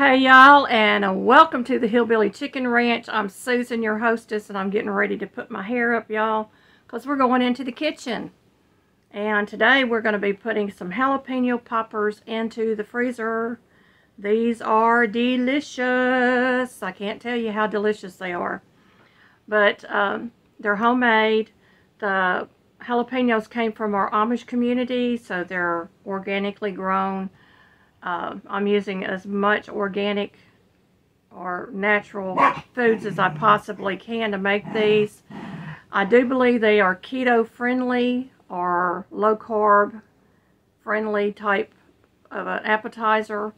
Hey y'all, and welcome to the Hillbilly Chicken Ranch. I'm Susan, your hostess, and I'm getting ready to put my hair up, y'all, because we're going into the kitchen. And today we're going to be putting some jalapeno poppers into the freezer. These are delicious. I can't tell you how delicious they are. But they're homemade. The jalapenos came from our Amish community, so they're organically grown. I'm using as much organic or natural foods as I possibly can to make these. I do believe they are keto friendly or low carb friendly type of an appetizer.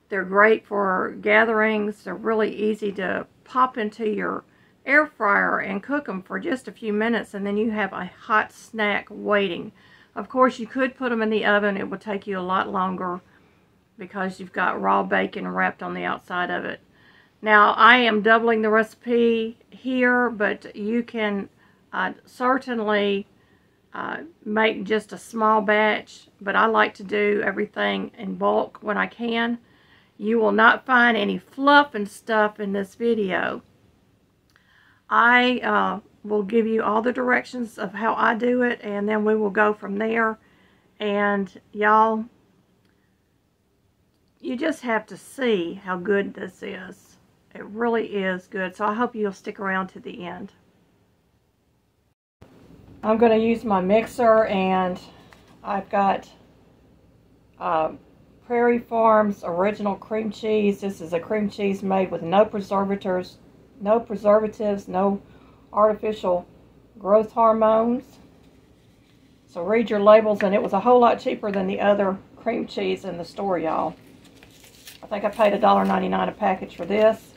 They're great for gatherings. They're really easy to pop into your air fryer and cook them for just a few minutes, and then you have a hot snack waiting. Of course, you could put them in the oven. It would take you a lot longer, because you've got raw bacon wrapped on the outside of it. Now, I am doubling the recipe here, but you can certainly make just a small batch, but I like to do everything in bulk when I can. You will not find any fluff and stuff in this video. I will give you all the directions of how I do it, and then we will go from there. And y'all, you just have to see how good this is. It really is good. So I hope you'll stick around to the end. I'm going to use my mixer, and I've got Prairie Farms original cream cheese. This is a cream cheese made with no preservatives, no artificial growth hormones. So read your labels, and it was a whole lot cheaper than the other cream cheese in the store, y'all. I think I paid $1.99 a package for this,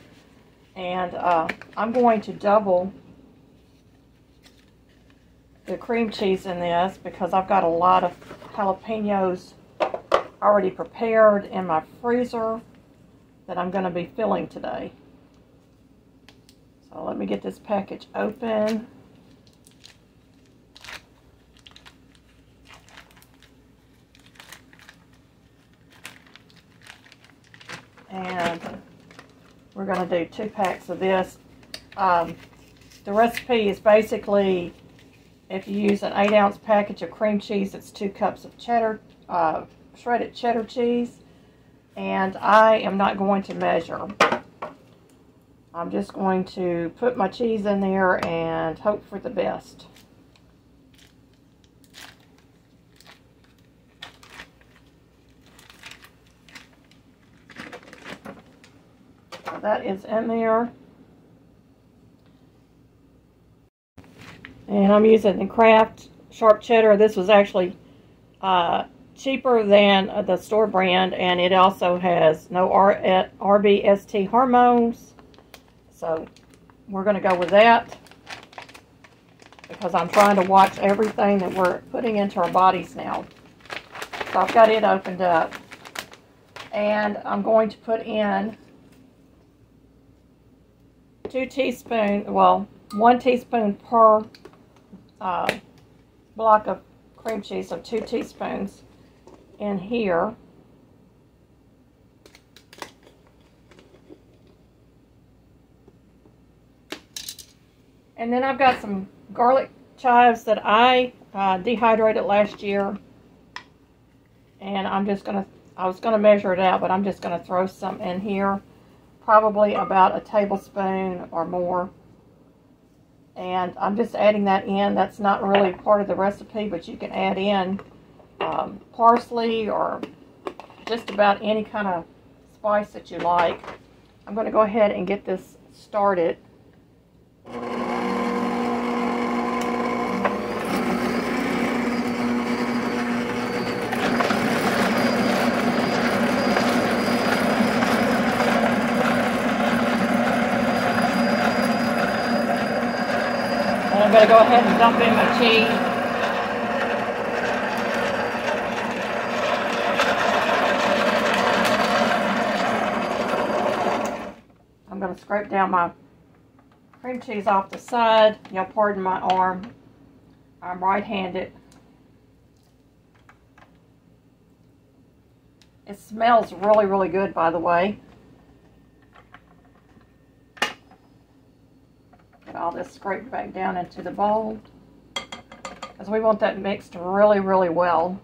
and I'm going to double the cream cheese in this because I've got a lot of jalapenos already prepared in my freezer that I'm going to be filling today. So let me get this package open. And we're going to do 2 packs of this. The recipe is basically, if you use an 8-ounce package of cream cheese, it's 2 cups of cheddar, shredded cheddar cheese. And I am not going to measure. I'm just going to put my cheese in there and hope for the best. That is in there. And I'm using the Kraft Sharp Cheddar. This was actually cheaper than the store brand, and it also has no RBST hormones. So we're going to go with that because I'm trying to watch everything that we're putting into our bodies now. So I've got it opened up, and I'm going to put in 2 teaspoons, well, 1 teaspoon per block of cream cheese, so 2 teaspoons in here. And then I've got some garlic chives that I dehydrated last year, and I was gonna measure it out, but I'm just gonna throw some in here. Probably about a tablespoon or more. And I'm just adding that in. That's not really part of the recipe, but you can add in parsley or just about any kind of spice that you like. I'm going to go ahead and get this started. I'm going to go ahead and dump in my cheese. I'm going to scrape down my cream cheese off the side. Y'all pardon my arm. I'm right-handed. It smells really, really good, by the way. all this scraped back down into the bowl, because we want that mixed really, really well.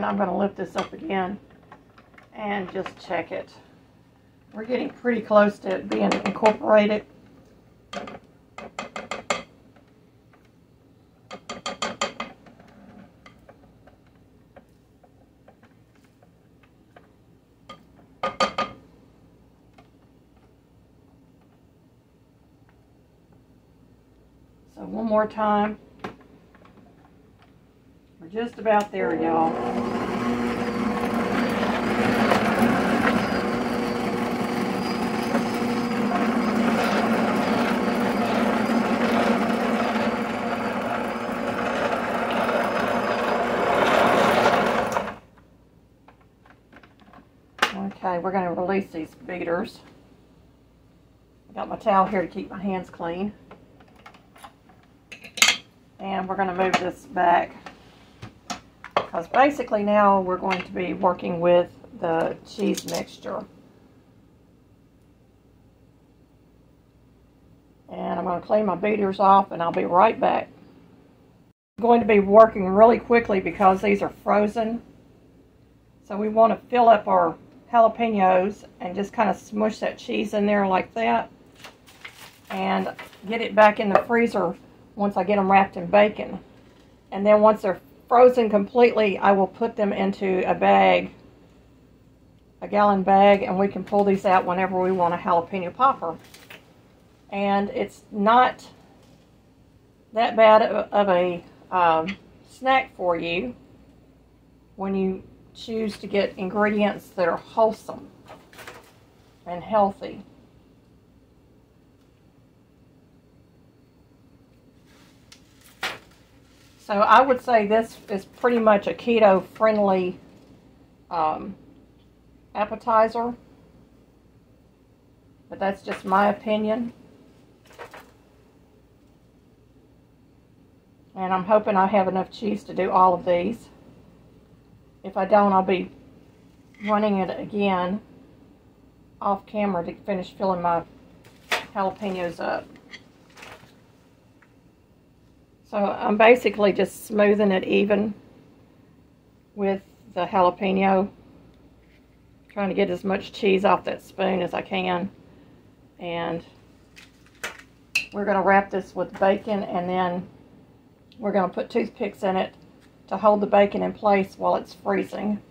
I'm going to lift this up again and just check it. We're getting pretty close to it being incorporated. So one more time. We're just about there, y'all. Okay, we're going to release these beaters. I got my towel here to keep my hands clean. And we're going to move this back, because basically now we're going to be working with the cheese mixture. And I'm going to clean my beaters off and I'll be right back. I'm going to be working really quickly because these are frozen. So we want to fill up our jalapenos and just kind of smush that cheese in there like that. And get it back in the freezer once I get them wrapped in bacon. And then once they're frozen completely, I will put them into a bag, a gallon bag, and we can pull these out whenever we want a jalapeno popper. And it's not that bad of a snack for you when you choose to get ingredients that are wholesome and healthy. So I would say this is pretty much a keto-friendly appetizer, but that's just my opinion. And I'm hoping I have enough cheese to do all of these. If I don't, I'll be running it again off camera to finish filling my jalapenos up. So I'm basically just smoothing it even with the jalapeno, trying to get as much cheese off that spoon as I can. And we're going to wrap this with bacon, and then we're going to put toothpicks in it to hold the bacon in place while it's freezing.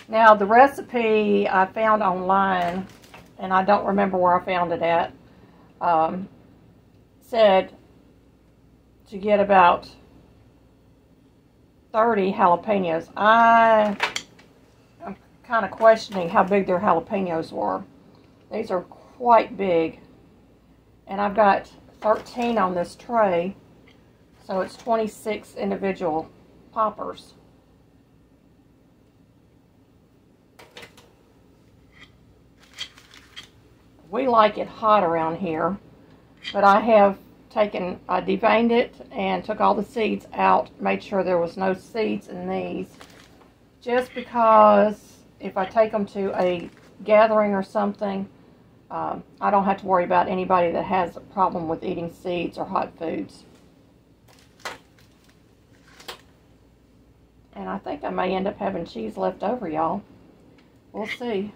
Now, the recipe I found online, and I don't remember where I found it at, said to get about 30 jalapenos. I'm kind of questioning how big their jalapenos were. These are quite big. And I've got 13 on this tray, so it's 26 individual poppers. We like it hot around here, but I have deveined it and took all the seeds out, made sure there was no seeds in these, just because if I take them to a gathering or something, I don't have to worry about anybody that has a problem with eating seeds or hot foods. And I think I may end up having cheese left over, y'all. We'll see.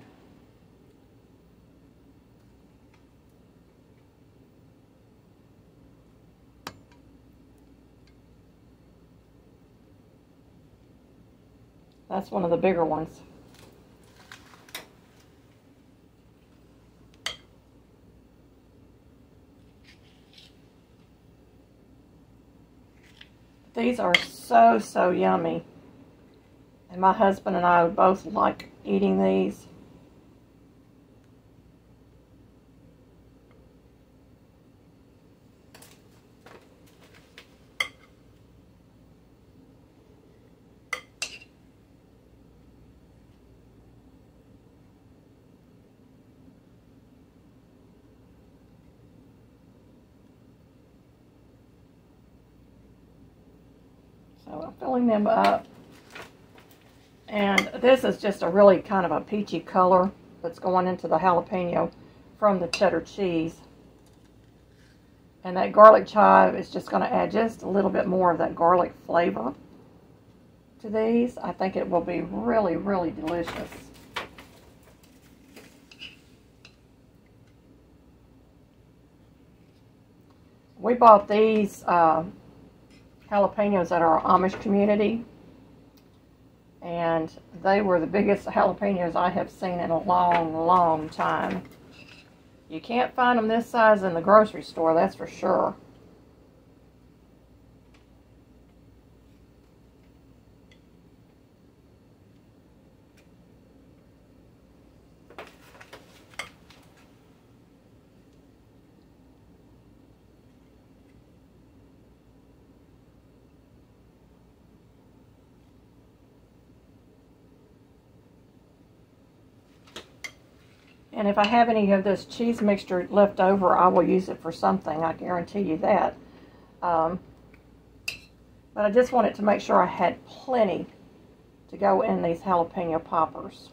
That's one of the bigger ones. These are so, so yummy. And my husband and I both like eating these. So I'm filling them up. And this is just a really kind of a peachy color that's going into the jalapeno from the cheddar cheese. And that garlic chive is just going to add just a little bit more of that garlic flavor to these. I think it will be really, really delicious. We bought these jalapenos at our Amish community, and they were the biggest jalapenos I have seen in a long, long time. You can't find them this size in the grocery store, that's for sure. And if I have any of this cheese mixture left over, I will use it for something. I guarantee you that. But I just wanted to make sure I had plenty to go in these jalapeno poppers.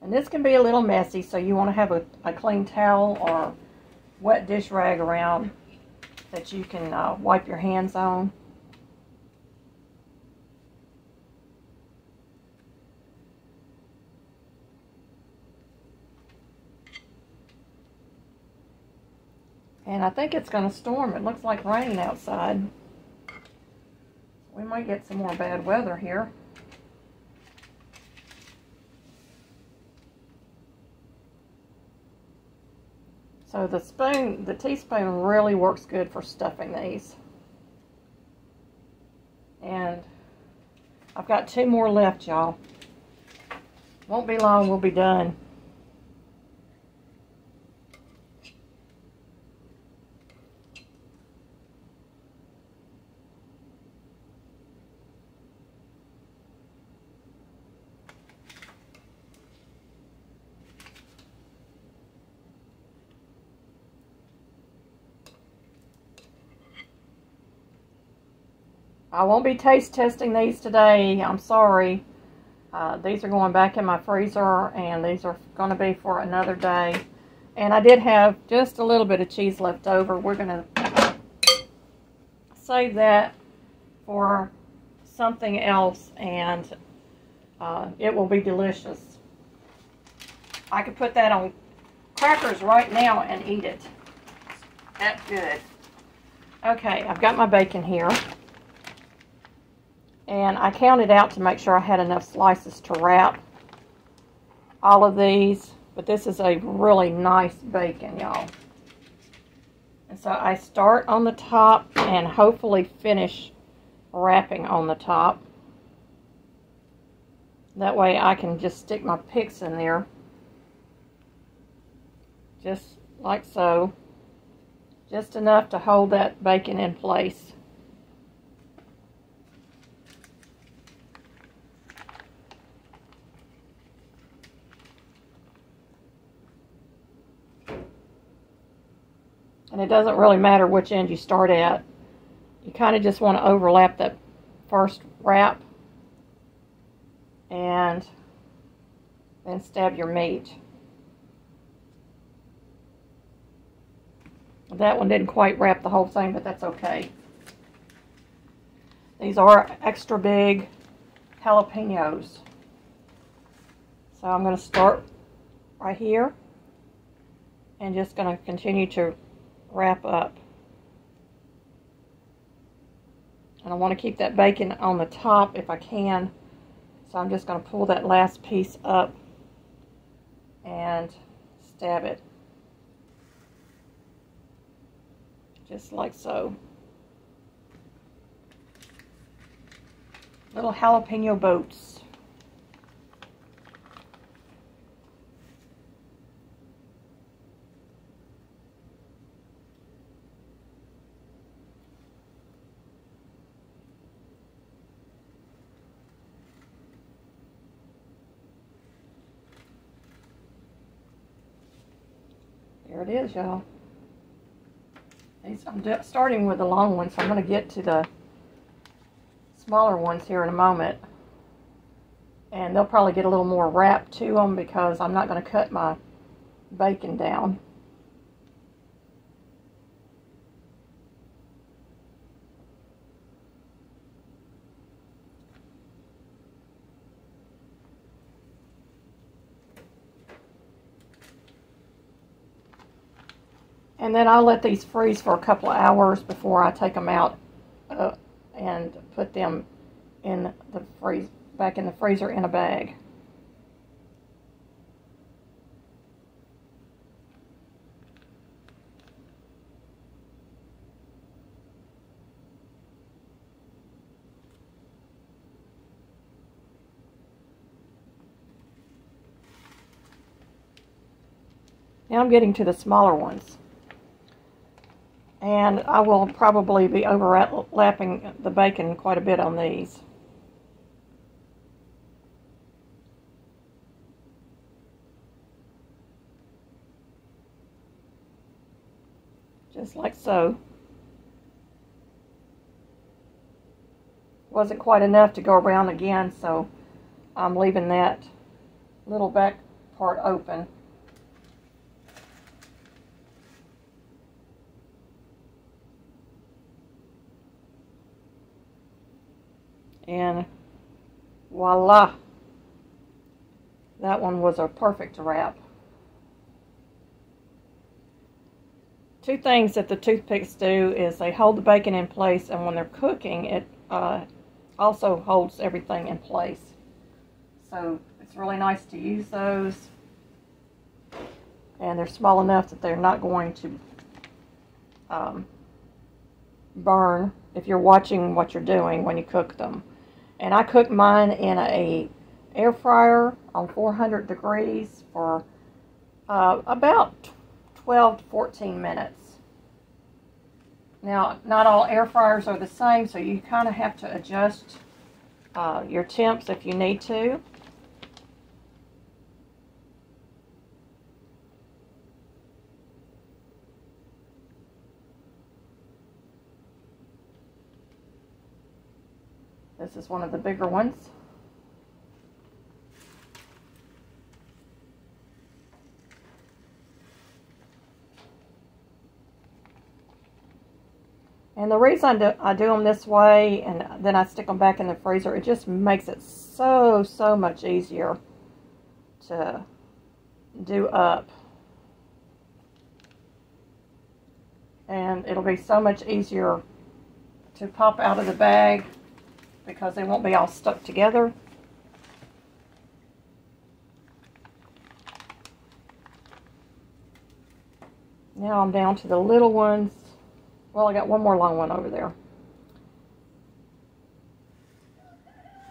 And this can be a little messy, so you want to have a clean towel or wet dish rag around that you can wipe your hands on. And I think it's going to storm. It looks like rain outside. We might get some more bad weather here. So the teaspoon really works good for stuffing these. And I've got 2 more left, y'all. Won't be long, we'll be done. I won't be taste testing these today. I'm sorry. These are going back in my freezer, and these are going to be for another day. And I did have just a little bit of cheese left over. We're going to save that for something else, and it will be delicious. I could put that on crackers right now and eat it. That's good. Okay, I've got my bacon here. And I counted out to make sure I had enough slices to wrap all of these. But this is a really nice bacon, y'all. And so I start on the top and hopefully finish wrapping on the top. That way I can just stick my picks in there. Just like so. Just enough to hold that bacon in place. And it doesn't really matter which end you start at. You kind of just want to overlap that first wrap and then stab your meat. That one didn't quite wrap the whole thing, but that's okay. These are extra big jalapenos. So I'm going to start right here and just going to continue to wrap up. And I want to keep that bacon on the top if I can. So I'm just going to pull that last piece up and stab it. just like so. Little jalapeno boats. There it is, y'all. I'm starting with the long ones, so I'm going to get to the smaller ones here in a moment. And they'll probably get a little more wrap to them because I'm not going to cut my bacon down. And then I'll let these freeze for a couple of hours before I take them out and put them in the back in the freezer in a bag. Now I'm getting to the smaller ones. And I will probably be overlapping the bacon quite a bit on these. Just like so. Wasn't quite enough to go around again, so I'm leaving that little back part open. And voila, that one was a perfect wrap. Two things that the toothpicks do is they hold the bacon in place, and when they're cooking, it also holds everything in place. So it's really nice to use those. And they're small enough that they're not going to burn if you're watching what you're doing when you cook them. And I cook mine in a air fryer on 400 degrees for about 12 to 14 minutes. Now, not all air fryers are the same, so you kind of have to adjust your temps if you need to. This is one of the bigger ones. And the reason I do them this way and then I stick them back in the freezer, it just makes it so much easier to do up. And it'll be so much easier to pop out of the bag because they won't be all stuck together. Now I'm down to the little ones. Well, I got one more long one over there.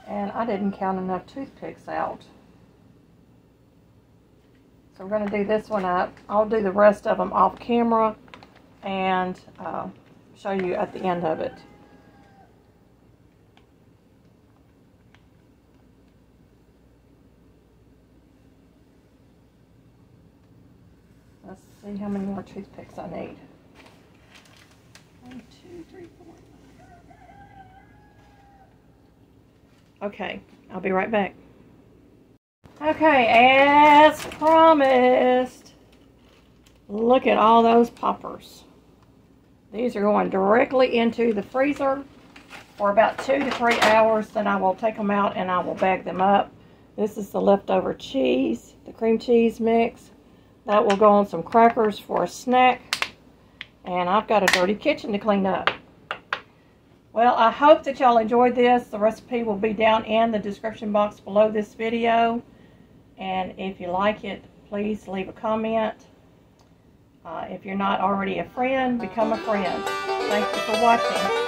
And I didn't count enough toothpicks out. So we're going to do this one up. I'll do the rest of them off camera and show you at the end of it. Let's see how many more toothpicks I need. 1, 2, 3, 4. Okay, I'll be right back. Okay, as promised, look at all those poppers. These are going directly into the freezer for about 2 to 3 hours. Then I will take them out and I will bag them up. This is the leftover cheese, the cream cheese mix. That will go on some crackers for a snack. And I've got a dirty kitchen to clean up. Well, I hope that y'all enjoyed this. The recipe will be down in the description box below this video. And if you like it, please leave a comment. If you're not already a friend, become a friend. Thank you for watching.